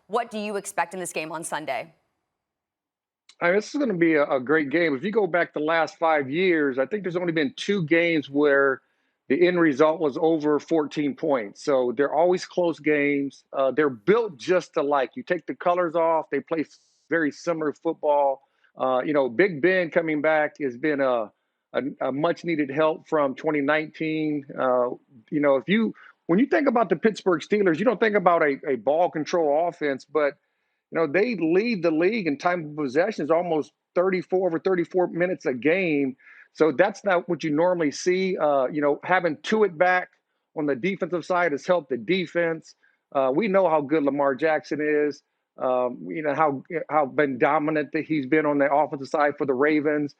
What do you expect in this game on Sunday? I mean, this is going to be a great game. If you go back the last 5 years, I think there's only been two games where the end result was over 14 points. So they're always close games. They're built just alike. You take the colors off, they play very similar football. Big Ben coming back has been a much needed help from 2019. If you when you think about the Pittsburgh Steelers, you don't think about a ball control offense, but they lead the league in time of possession is almost 34 over 34 minutes a game. So that's not what you normally see. Having Tuitt back on the defensive side has helped the defense. We know how good Lamar Jackson is. How been dominant that he's been on the offensive side for the Ravens.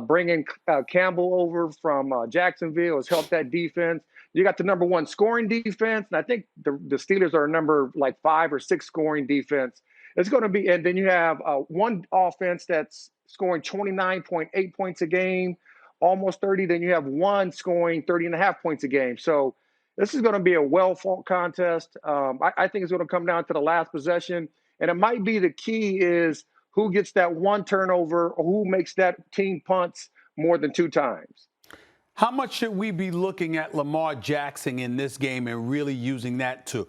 Bringing Campbell over from Jacksonville has helped that defense. You got the number one scoring defense, and I think the Steelers are number like 5 or 6 scoring defense. It's going to be, and then you have one offense that's scoring 29.8 points a game, almost 30. Then you have one scoring 30.5 points a game. So this is going to be a well-fought contest. I think it's going to come down to the last possession. And it might be the key is who gets that one turnover or who makes that team punts more than 2 times. How much should we be looking at Lamar Jackson in this game and really using that to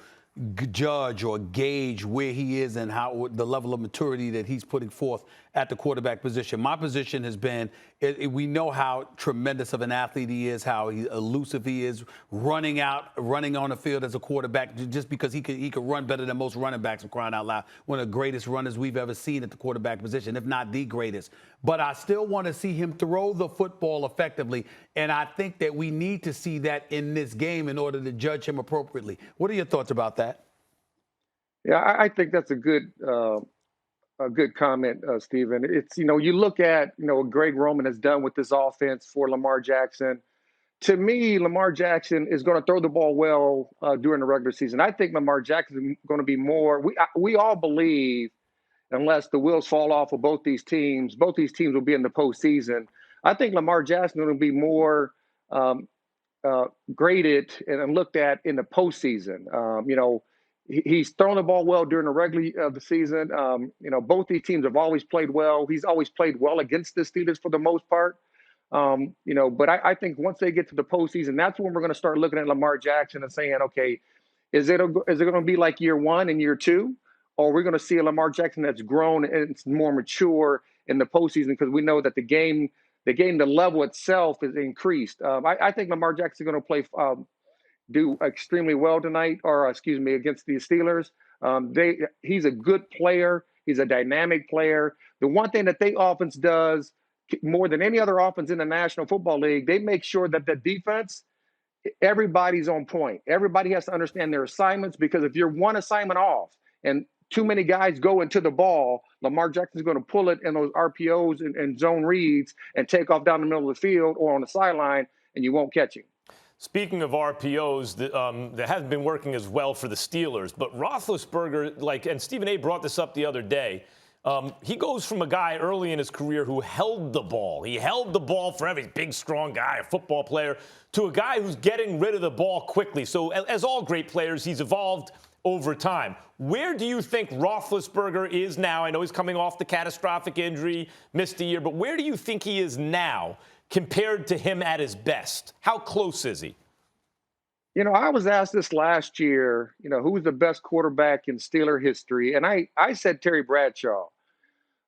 judge or gauge where he is and how the level of maturity that he's putting forth at the quarterback position? My position has been, we know how tremendous of an athlete he is, how elusive he is, running on the field as a quarterback, just because he could run better than most running backs, for crying out loud. One of the greatest runners we've ever seen at the quarterback position, if not the greatest. But I still want to see him throw the football effectively, and I think that we need to see that in this game in order to judge him appropriately. What are your thoughts about that? Yeah, I think that's a good comment, Stephen. It's, you look at, what Greg Roman has done with this offense for Lamar Jackson. To me, Lamar Jackson is going to throw the ball well during the regular season. I think Lamar Jackson is going to be more. We all believe, unless the wheels fall off of both these teams will be in the postseason. I think Lamar Jackson is going to be more graded and looked at in the postseason. He's thrown the ball well during the regular of the season. Both these teams have always played well. He's always played well against the Steelers for the most part. But I think once they get to the postseason, that's when we're going to start looking at Lamar Jackson and saying, okay, is it going to be like year 1 and year 2? Or we're going to see a Lamar Jackson that's grown and it's more mature in the postseason, because we know that the level itself is increased. I think Lamar Jackson is going to play do extremely well tonight, against the Steelers. He's a good player. He's a dynamic player. The one thing that their offense does more than any other offense in the National Football League, they make sure that the defense, everybody's on point. Everybody has to understand their assignments, because if you're one assignment off and too many guys go into the ball, Lamar Jackson's going to pull it in those RPOs and zone reads and take off down the middle of the field or on the sideline, and you won't catch him. Speaking of RPOs, that hasn't been working as well for the Steelers. But Roethlisberger, and Stephen A. brought this up the other day, he goes from a guy early in his career who held the ball. He held the ball forever. He's a big, strong guy, a football player, to a guy who's getting rid of the ball quickly. So as all great players, he's evolved over time. Where do you think Roethlisberger is now? I know he's coming off the catastrophic injury, missed a year, but where do you think he is now compared to him at his best? How close is he? I was asked this last year, who's the best quarterback in Steeler history? And I said Terry Bradshaw.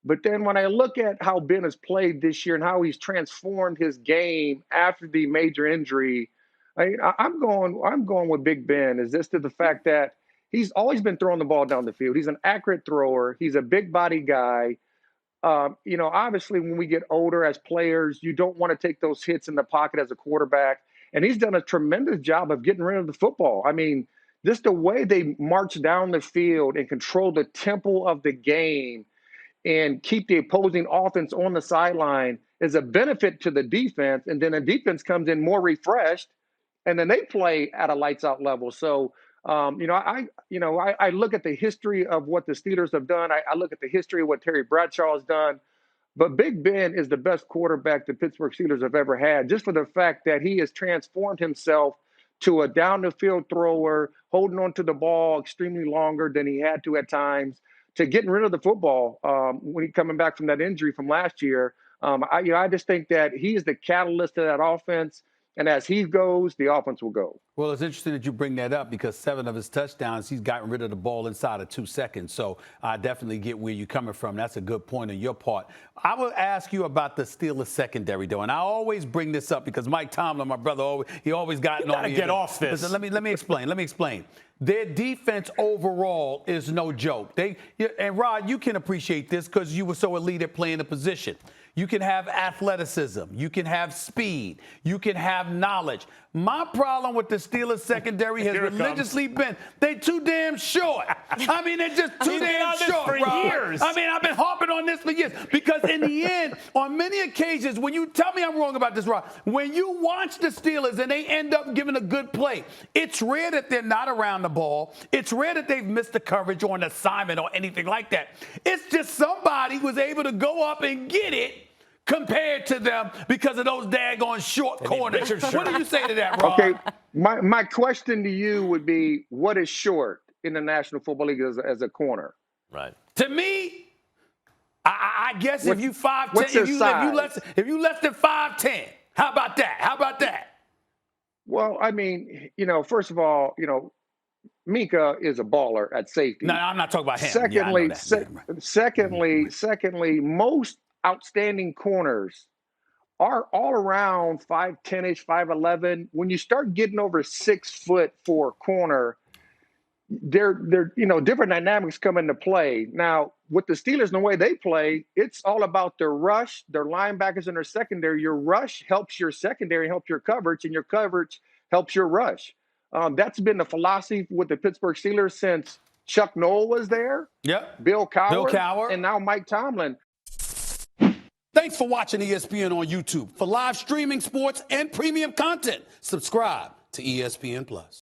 But then when I look at how Ben has played this year and how he's transformed his game after the major injury, I'm going with Big Ben. Is this to the fact that he's always been throwing the ball down the field. He's an accurate thrower. He's a big body guy. Obviously, when we get older as players, you don't want to take those hits in the pocket as a quarterback. And he's done a tremendous job of getting rid of the football. I mean, just the way they march down the field and control the tempo of the game and keep the opposing offense on the sideline is a benefit to the defense. And then the defense comes in more refreshed, and then they play at a lights out level. So, I look at the history of what the Steelers have done. I look at the history of what Terry Bradshaw has done. But Big Ben is the best quarterback the Pittsburgh Steelers have ever had, just for the fact that he has transformed himself to a down the field thrower, holding on to the ball extremely longer than he had to at times, to getting rid of the football when he coming back from that injury from last year. I just think that he's the catalyst of that offense. And as he goes, the offense will go. Well, it's interesting that you bring that up because 7 of his touchdowns, he's gotten rid of the ball inside of 2 seconds. So I definitely get where you're coming from. That's a good point on your part. I will ask you about the Steelers secondary, though. And I always bring this up because Mike Tomlin, my brother, he always got on me. You got to get off this. Listen, let me explain. Their defense overall is no joke. And Rod, you can appreciate this because you were so elite at playing the position. You can have athleticism. You can have speed. You can have knowledge. My problem with the Steelers secondary has religiously been they too damn short. I mean, they're just too damn short, for years. I mean, I've been harping on this for years because in the end, on many occasions, when you tell me I'm wrong about this, Rod, when you watch the Steelers and they end up giving a good play, it's rare that they're not around the ball. It's rare that they've missed the coverage or an assignment or anything like that. It's just somebody was able to go up and get it compared to them because of those daggone short corners. What do you say to that, Rod? Okay, my question to you would be, what is short in the National Football League as a corner? Right. To me, I guess if you 5'10", what's their if you less than 5'10", how about that? Well, I mean, first of all, Mika is a baller at safety. No, I'm not talking about him. Secondly, most outstanding corners are all around 5'10-ish, 5'11". When you start getting over 6 foot for a corner, they're different dynamics come into play. Now, with the Steelers and the way they play, it's all about their rush, their linebackers and their secondary. Your rush helps your secondary, helps your coverage, and your coverage helps your rush. That's been the philosophy with the Pittsburgh Steelers since Chuck Noll was there. Yep. Bill Cowher. And now Mike Tomlin. Thanks for watching ESPN on YouTube. For live streaming sports and premium content, subscribe to ESPN+.